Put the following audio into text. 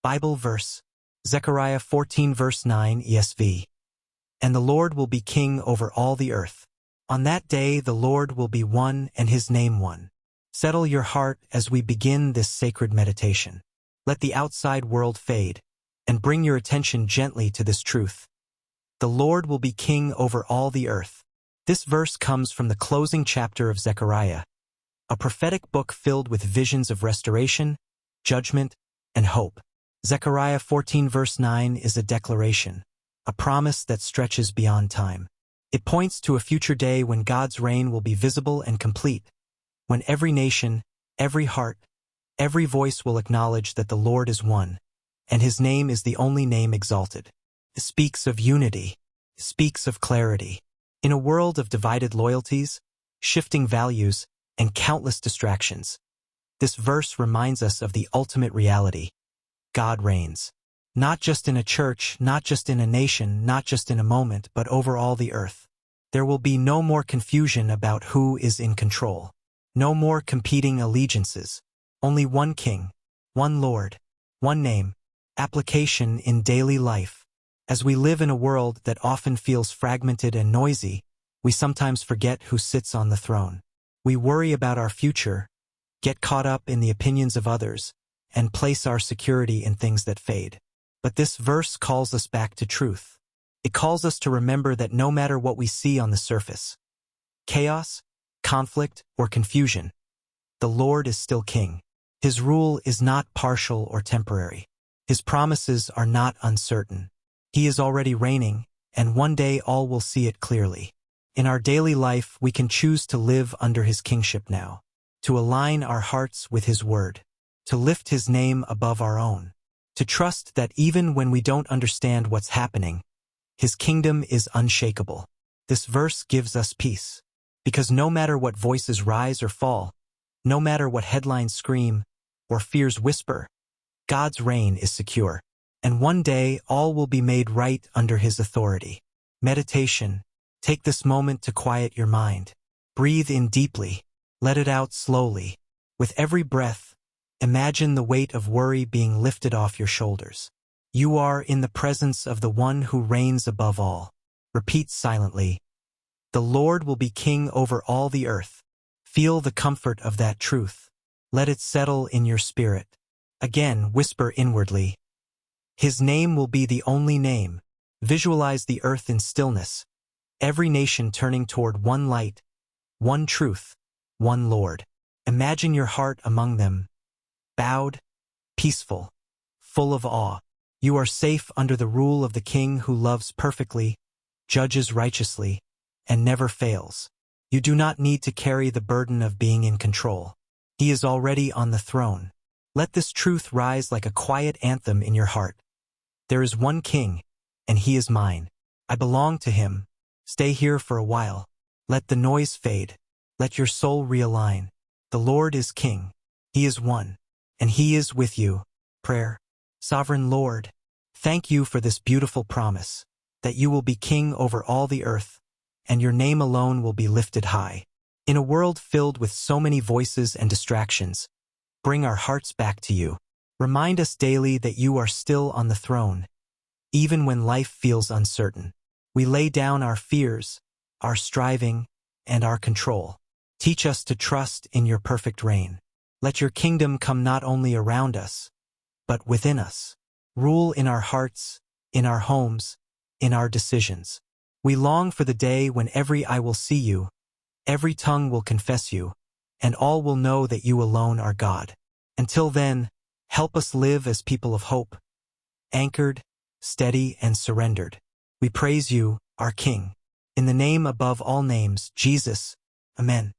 Bible verse, Zechariah 14 verse 9 ESV. And the Lord will be king over all the earth. On that day the Lord will be one and his name one. Settle your heart as we begin this sacred meditation. Let the outside world fade, and bring your attention gently to this truth. The Lord will be king over all the earth. This verse comes from the closing chapter of Zechariah, a prophetic book filled with visions of restoration, judgment, and hope. Zechariah 14 verse 9 is a declaration, a promise that stretches beyond time. It points to a future day when God's reign will be visible and complete, when every nation, every heart, every voice will acknowledge that the Lord is one, and his name is the only name exalted. It speaks of unity, it speaks of clarity. In a world of divided loyalties, shifting values, and countless distractions, this verse reminds us of the ultimate reality. God reigns. Not just in a church, not just in a nation, not just in a moment, but over all the earth. There will be no more confusion about who is in control. No more competing allegiances. Only one King, one Lord, one name. Application in daily life. As we live in a world that often feels fragmented and noisy, we sometimes forget who sits on the throne. We worry about our future, get caught up in the opinions of others, and place our security in things that fade. But this verse calls us back to truth. It calls us to remember that no matter what we see on the surface, chaos, conflict, or confusion, the Lord is still king. His rule is not partial or temporary. His promises are not uncertain. He is already reigning, and one day all will see it clearly. In our daily life, we can choose to live under his kingship now, to align our hearts with his word, to lift his name above our own, to trust that even when we don't understand what's happening, his kingdom is unshakable. This verse gives us peace, because no matter what voices rise or fall, no matter what headlines scream or fears whisper, God's reign is secure, and one day all will be made right under his authority. Meditation. Take this moment to quiet your mind. Breathe in deeply. Let it out slowly. With every breath, imagine the weight of worry being lifted off your shoulders. You are in the presence of the one who reigns above all. Repeat silently. The Lord will be king over all the earth. Feel the comfort of that truth. Let it settle in your spirit. Again, whisper inwardly. His name will be the only name. Visualize the earth in stillness. Every nation turning toward one light, one truth, one Lord. Imagine your heart among them, bowed, peaceful, full of awe. You are safe under the rule of the King who loves perfectly, judges righteously, and never fails. You do not need to carry the burden of being in control. He is already on the throne. Let this truth rise like a quiet anthem in your heart. There is one King, and he is mine. I belong to him. Stay here for a while. Let the noise fade. Let your soul realign. The Lord is King. He is one, and he is with you. Prayer. Sovereign Lord, thank you for this beautiful promise, that you will be king over all the earth, and your name alone will be lifted high. In a world filled with so many voices and distractions, bring our hearts back to you. Remind us daily that you are still on the throne, even when life feels uncertain. We lay down our fears, our striving, and our control. Teach us to trust in your perfect reign. Let your kingdom come not only around us, but within us. Rule in our hearts, in our homes, in our decisions. We long for the day when every eye will see you, every tongue will confess you, and all will know that you alone are God. Until then, help us live as people of hope, anchored, steady, and surrendered. We praise you, our King. In the name above all names, Jesus. Amen.